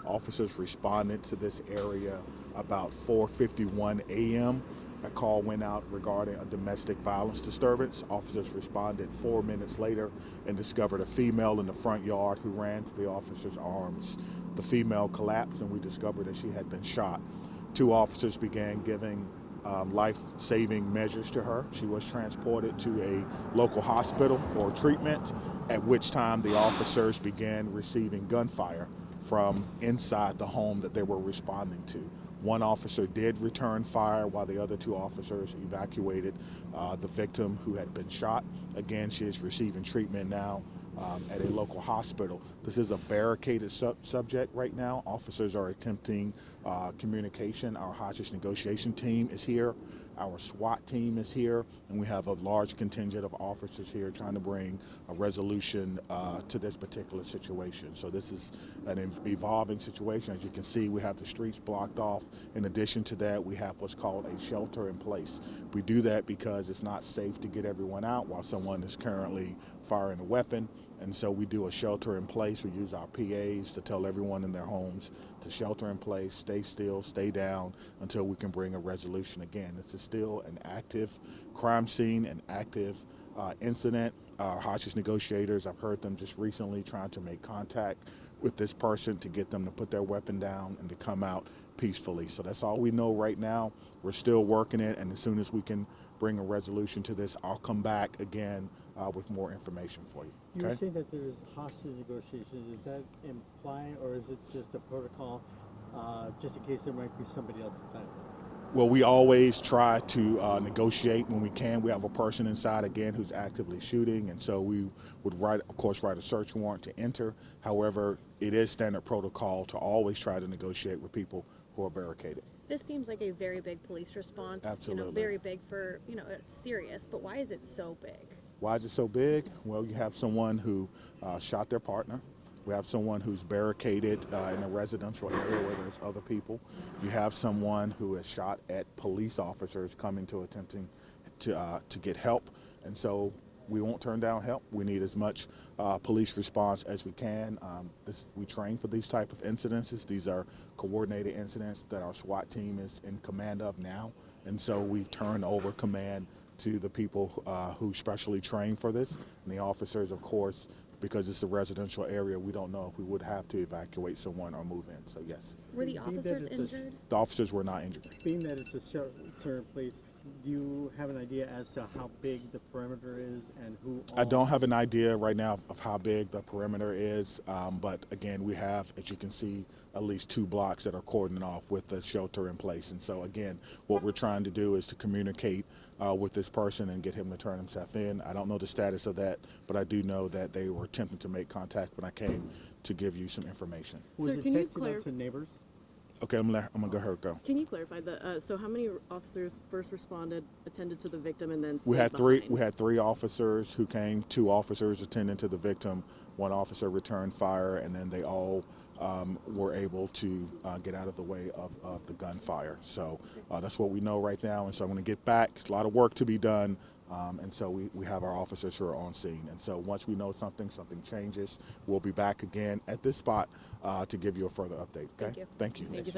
Officers responded to this area about 4:51 a.m. A call went out regarding a domestic violence disturbance. Officers responded 4 minutes later and discovered a female in the front yard who ran to the officer's arms. The female collapsed and we discovered that she had been shot. Two officers began giving life-saving measures to her. She was transported to a local hospital for treatment, at which time the officers began receiving gunfire from inside the home that they were responding to. One officer did return fire while the other two officers evacuated the victim who had been shot. Again, she is receiving treatment now at a local hospital. This is a barricaded subject right now. Officers are attempting communication. Our hostage negotiation team is here. Our SWAT team is here, and we have a large contingent of officers here trying to bring a resolution to this particular situation. So this is an evolving situation. As you can see, we have the streets blocked off. In addition to that, we have what's called a shelter in place. We do that because it's not safe to get everyone out while someone is currently firing a weapon. And so we do a shelter in place. We use our PAs to tell everyone in their homes to shelter in place, stay still, stay down until we can bring a resolution. Again, this is still an active crime scene, an active incident. Our hostage negotiators, I've heard them just recently trying to make contact with this person to get them to put their weapon down and to come out peacefully. So that's all we know right now. We're still working it, and as soon as we can bring a resolution to this, I'll come back again with more information for you. You were saying that there's hostage negotiations. Is that implying, or is it just a protocol just in case there might be somebody else inside? Well, we always try to negotiate when we can. We have a person inside, again, who's actively shooting, and so we would, of course, write a search warrant to enter. However, it is standard protocol to always try to negotiate with people who are barricaded. This seems like a very big police response. Absolutely. Very big for, it's serious, but why is it so big? Why is it so big? Well, you have someone who shot their partner. We have someone who's barricaded in a residential area where there's other people. You have someone who has shot at police officers coming to attempting to get help. And so we won't turn down help. We need as much police response as we can. We train for these type of incidences. These are coordinated incidents that our SWAT team is in command of now. And so we've turned over command to the people who specially train for this. And the officers, of course, because it's a residential area, we don't know if we would have to evacuate someone or move in. So yes. Were the officers injured? The officers were not injured. Being that it's a shelter in place, do you have an idea as to how big the perimeter is and who? I don't have an idea right now of how big the perimeter is, but again, we have, as you can see, at least 2 blocks that are cordoned off with the shelter in place. And so again, what we're trying to do is to communicate with this person and get him to turn himself in. I don't know the status of that, but I do know that they were attempting to make contact when I came to give you some information. Was Sir, it can you texted out to neighbors? Okay, I'm gonna go ahead and go. Can you clarify that? So how many officers first responded, attended to the victim, and then We had stayed behind? we had 3 officers who came. 2 officers attending to the victim. 1 officer returned fire, and then they all were able to get out of the way of the gunfire. So that's what we know right now. And so I'm going to get back. There's a lot of work to be done. And so we have our officers who are on scene. And so once we know something changes, we'll be back again at this spot to give you a further update. Okay? Thank you. Thank you. Thank you, sir.